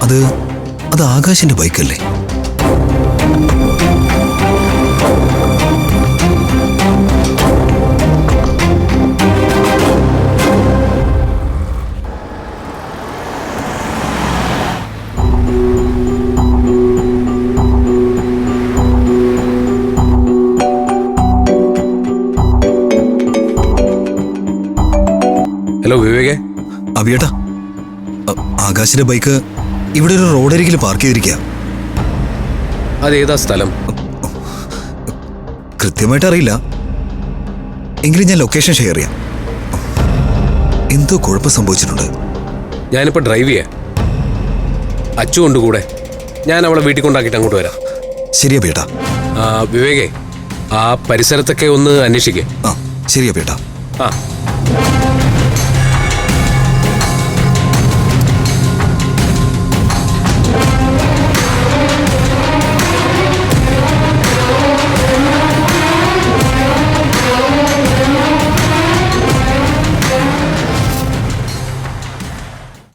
അത് അത് ആകാശിന്റെ ബൈക്കല്ലേ? Hello വിവേകേ. അവിയേട്ടാ, ആകാശിന്റെ bike ഇവിടെ ഒരു റോഡരികിൽ പാർക്ക് ചെയ്തിരിക്കുക. അതേതാ സ്ഥലം? കൃത്യമായിട്ട് അറിയില്ല, എങ്കിലും ഞാൻ ലൊക്കേഷൻ ഷെയർ ചെയ്യാം. എന്തോ കുഴപ്പം സംഭവിച്ചിട്ടുണ്ട്. ഞാനിപ്പോ ഡ്രൈവ് ചെയ്യാം. അച്ചു കൊണ്ട് കൂടെ. ഞാൻ അവളെ വീട്ടിൽ കൊണ്ടാക്കിയിട്ട് അങ്ങോട്ട് വരാം. ശരിയാ ബേട്ടാ. വിവേകേ, ആ പരിസരത്തൊക്കെ ഒന്ന് അന്വേഷിക്കേ. ശരിയാ ബേട്ടാ. ആ